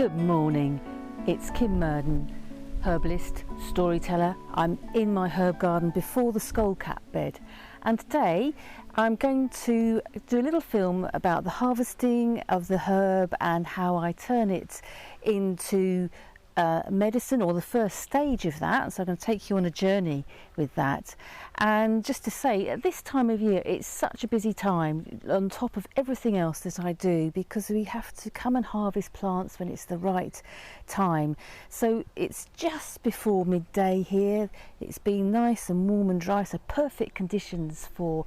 Good morning, it's Kim Murden, herbalist, storyteller. I'm in my herb garden before the Skullcap bed, and today I'm going to do a little film about the harvesting of the herb and how I turn it into medicine, or the first stage of that. So I'm going to take you on a journey with that. And just to say, at this time of year it's such a busy time on top of everything else that I do, because we have to come and harvest plants when it's the right time. So it's just before midday here. It's been nice and warm and dry, so perfect conditions for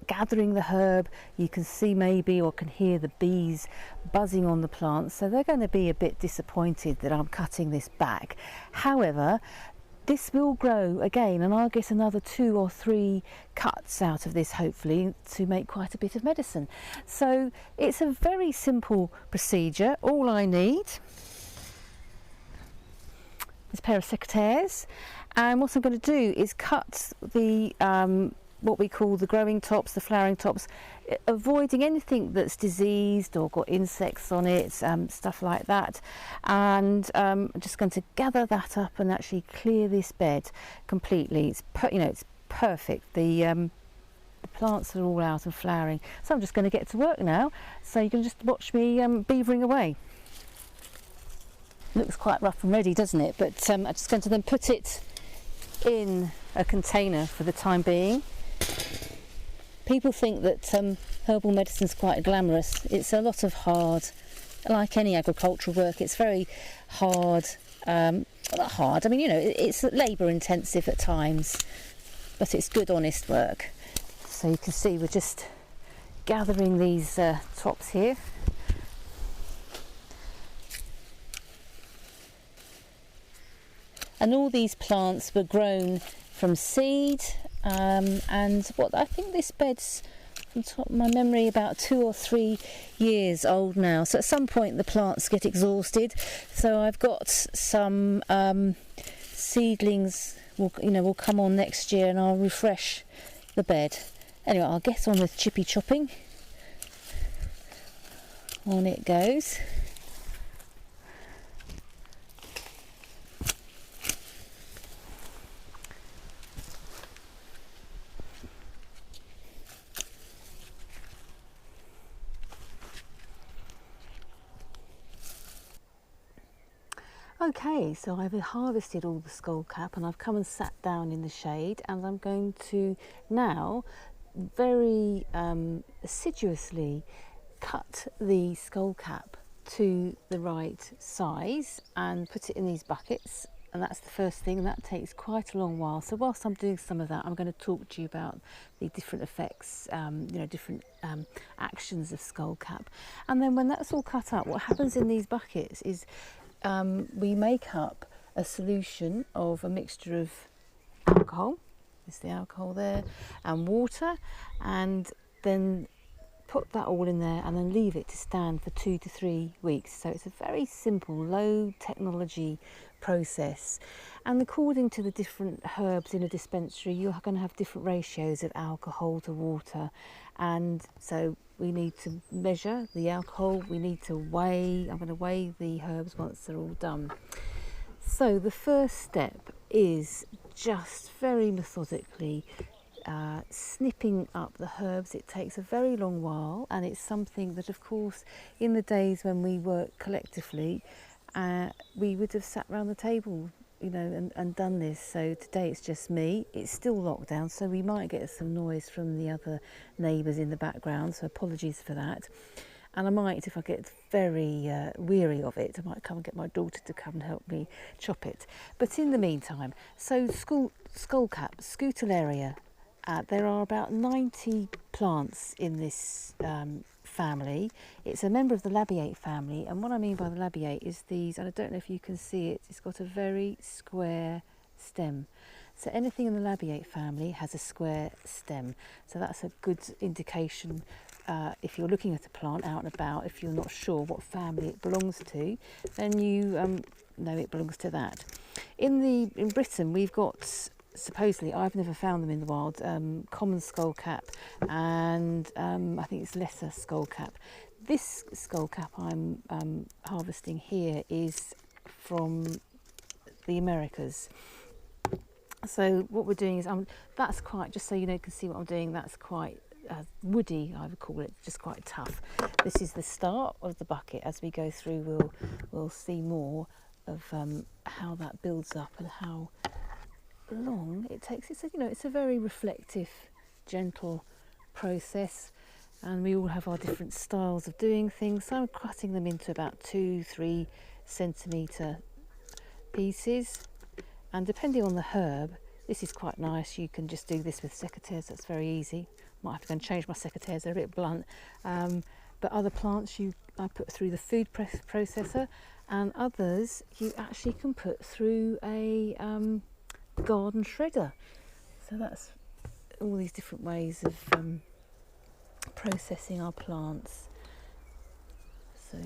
gathering the herb. You can see maybe, or can hear, the bees buzzing on the plants, so they're going to be a bit disappointed that I'm cutting this back. However, this will grow again, and I'll get another 2 or 3 cuts out of this, hopefully, to make quite a bit of medicine. So it's a very simple procedure. All I need is a pair of secateurs, and what I'm going to do is cut the what we call the growing tops, the flowering tops, avoiding anything that's diseased or got insects on it, stuff like that. And I'm just going to gather that up and actually clear this bed completely. It's it's perfect. The plants are all out and flowering, so I'm just going to get to work now. So you can just watch me beavering away. Looks quite rough and ready, doesn't it? But I'm just going to then put it in a container for the time being. People think that herbal medicine is quite glamorous. It's a lot of hard, like any agricultural work, it's very hard. Not hard, I mean, it's labour intensive at times, but it's good, honest work. So you can see we're just gathering these tops here. And all these plants were grown from seed, and what I think this bed's, from top of my memory, about 2 or 3 years old now. So at some point the plants get exhausted. So I've got some seedlings will come on next year, and I'll refresh the bed. Anyway, I'll get on with chippy chopping. On it goes. Okay, so I've harvested all the skullcap and I've come and sat down in the shade, and I'm going to now very assiduously cut the skullcap to the right size and put it in these buckets. And that's the first thing, and that takes quite a long while. So whilst I'm doing some of that, I'm going to talk to you about the different effects, different actions of skullcap. And then when that's all cut up, what happens in these buckets is we make up a solution of a mixture of alcohol, there's the alcohol there, and water, and then put that all in there and then leave it to stand for 2 to 3 weeks. So it's a very simple, low technology process, and according to the different herbs in a dispensary, you're going to have different ratios of alcohol to water. And so we need to measure the alcohol, we need to weigh, I'm going to weigh the herbs once they're all done. So the first step is just very methodically snipping up the herbs. It takes a very long while, and it's something that, of course, in the days when we worked collectively, we would have sat around the table and done this. So today it's just me. It's still lockdown, so we might get some noise from the other neighbours in the background, so apologies for that. And I might, if I get very weary of it, I might come and get my daughter to come and help me chop it. But in the meantime, so skullcap, Scutellaria, there are about 90 plants in this family. It's a member of the labiate family, and what I mean by the labiate is these, and I don't know if you can see it, it's got a very square stem. So anything in the labiate family has a square stem, so that's a good indication if you're looking at a plant out and about. If you're not sure what family it belongs to, then you know it belongs to that. In Britain we've got, supposedly, I've never found them in the wild, common skullcap and I think it's lesser skullcap. this skullcap I'm harvesting here is from the Americas. So what we're doing is, that's quite, just so you know, can see what I'm doing, that's quite woody, I would call it, just quite tough. This is the start of the bucket. As we go through, we'll see more of how that builds up and how long it takes. It's it's a very reflective, gentle process, and we all have our different styles of doing things. So I'm cutting them into about 2-3 centimetre pieces, and depending on the herb, this is quite nice. You can just do this with secateurs, that's very easy. Might have to go and change my secateurs, they're a bit blunt. But other plants I put through the food processor, and others you actually can put through a garden shredder. So that's all these different ways of processing our plants. So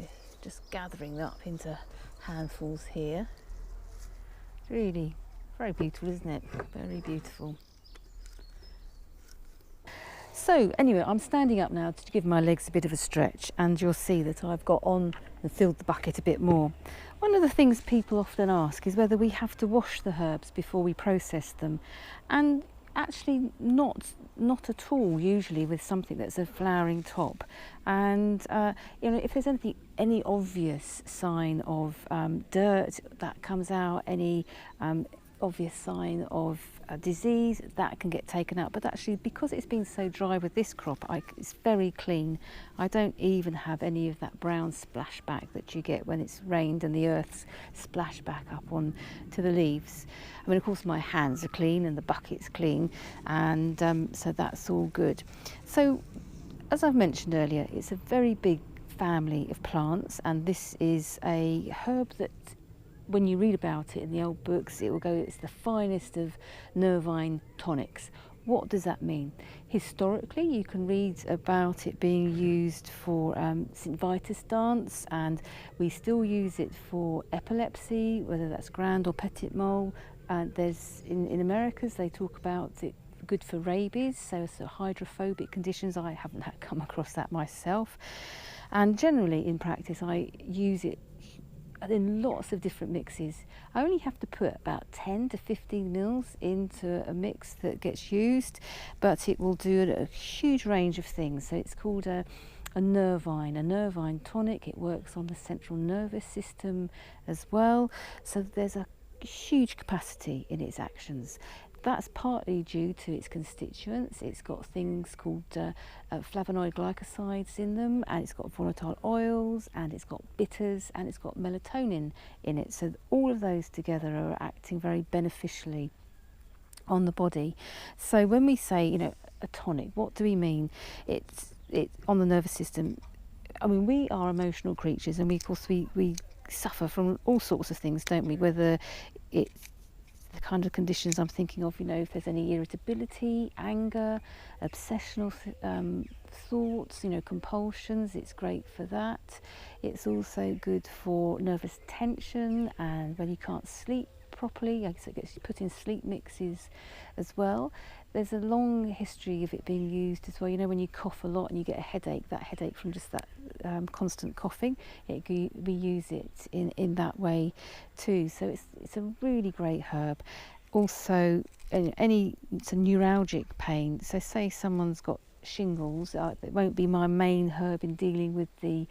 just gathering that up into handfuls here. Really very beautiful, isn't it? Very beautiful. So anyway, I'm standing up now to give my legs a bit of a stretch, and you'll see that I've got on and filled the bucket a bit more. One of the things people often ask is whether we have to wash the herbs before we process them, and actually not at all, usually, with something that's a flowering top. And if there's any obvious sign of dirt that comes out, any obvious sign of disease, that can get taken out. But actually, because it's been so dry with this crop, it's very clean. I don't even have any of that brown splashback that you get when it's rained and the earth's splashed back up on to the leaves. I mean, of course, my hands are clean and the bucket's clean, and so that's all good. So, as I've mentioned earlier, it's a very big family of plants, and this is a herb that, when you read about it in the old books, it will go, it's the finest of nervine tonics. What does that mean? Historically, you can read about it being used for St. Vitus dance, and we still use it for epilepsy, whether that's grand or petit mal. There's in Americas, they talk about it good for rabies, so hydrophobic conditions. I haven't come across that myself, and generally in practice I use it in lots of different mixes. I only have to put about 10 to 15 mils into a mix that gets used, but it will do a huge range of things. So it's called a nervine tonic. It works on the central nervous system as well, so there's a huge capacity in its actions. That's partly due to its constituents. It's got things called flavonoid glycosides in them, and it's got volatile oils, and it's got bitters, and it's got melatonin in it. So all of those together are acting very beneficially on the body. So when we say, a tonic, what do we mean? It's on the nervous system. I mean, we are emotional creatures, and of course we suffer from all sorts of things, don't we? Whether it's the kind of conditions I'm thinking of, if there's any irritability, anger, obsessional thoughts, compulsions, it's great for that. It's also good for nervous tension, and when you can't sleep properly, so it gets put in sleep mixes as well. There's a long history of it being used as well. When you cough a lot and you get a headache, that headache from just that constant coughing, we use it in that way too. So it's a really great herb. Also, it's a neuralgic pain. So say someone's got shingles, it won't be my main herb in dealing with the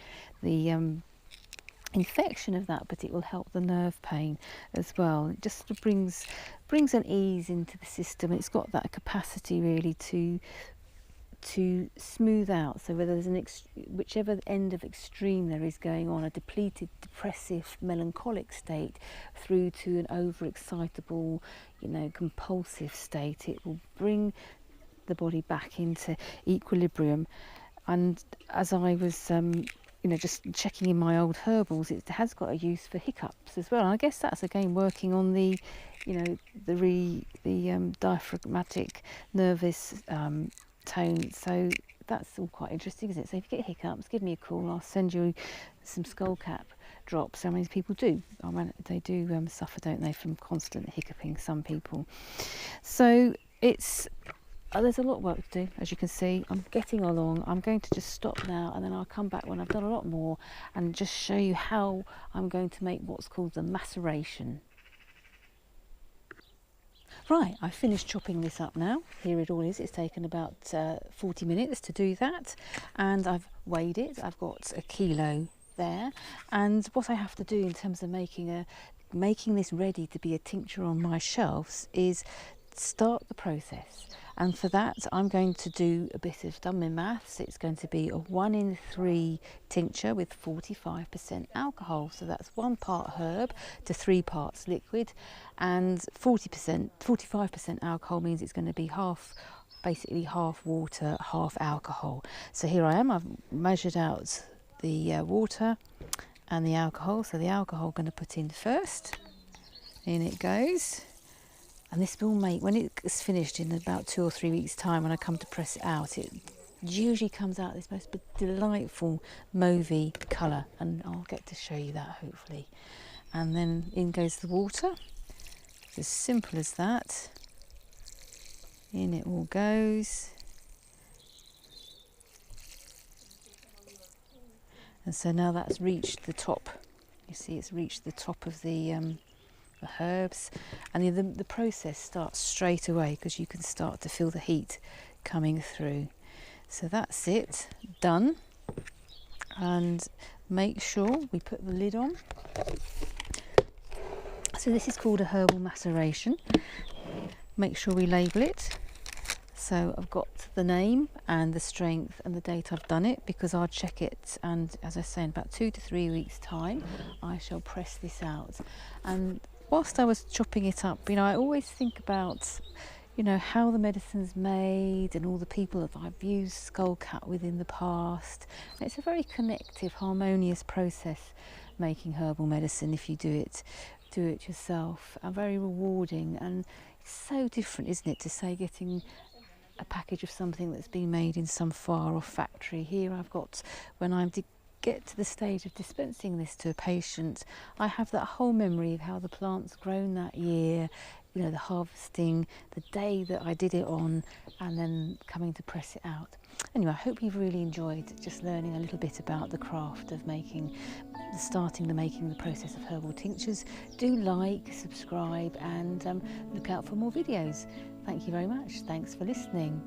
infection of that, but it will help the nerve pain as well. It just sort of brings an ease into the system. It's got that capacity really to smooth out. So whether there's whichever end of extreme there is going on, a depleted, depressive, melancholic state, through to an overexcitable, compulsive state, it will bring the body back into equilibrium. And as I was just checking in my old herbals, it has got a use for hiccups as well. And I guess that's again working on the diaphragmatic nervous tone. So that's all quite interesting, isn't it? So if you get hiccups, give me a call. I'll send you some Skullcap drops. I mean, people do. They do suffer, don't they, from constant hiccuping, some people. So it's there's a lot of work to do, as you can see. I'm getting along. I'm going to just stop now, and then I'll come back when I've done a lot more and just show you how I'm going to make what's called the maceration. Right, I've finished chopping this up now. Here it all is. It's taken about 40 minutes to do that, and I've weighed it. I've got 1 kilo there, and what I have to do in terms of making this ready to be a tincture on my shelves is start the process. And for that, I'm going to do a bit of done my maths. It's going to be a 1 in 3 tincture with 45% alcohol. So that's 1 part herb to 3 parts liquid, and 45% alcohol means it's going to be basically half water, half alcohol. So here I am. I've measured out the water and the alcohol. So the alcohol I'm going to put in first. In it goes. And this will make, when it's finished in about 2 or 3 weeks' time, when I come to press it out, it usually comes out this most delightful mauvey colour, and I'll get to show you that hopefully. And then in goes the water. It's as simple as that. In it all goes. And so now that's reached the top. You see, it's reached the top of the herbs, and the process starts straight away because you can start to feel the heat coming through. So that's it, done. And make sure we put the lid on. So this is called a herbal maceration. Make sure we label it. So I've got the name and the strength and the date I've done it, because I'll check it, and as I say, in about 2 to 3 weeks' time I shall press this out. And whilst I was chopping it up, I always think about, how the medicine's made and all the people that I've used Skullcap with in the past. And it's a very connective, harmonious process making herbal medicine if you do it yourself, and very rewarding. And it's so different, isn't it, to say getting a package of something that's been made in some far off factory. Here I've got, when I get to the stage of dispensing this to a patient, I have that whole memory of how the plant's grown that year, the harvesting, the day that I did it on, and then coming to press it out. Anyway, I hope you've really enjoyed just learning a little bit about the craft of making the process of herbal tinctures. Do like, subscribe, and look out for more videos. Thank you very much. Thanks for listening.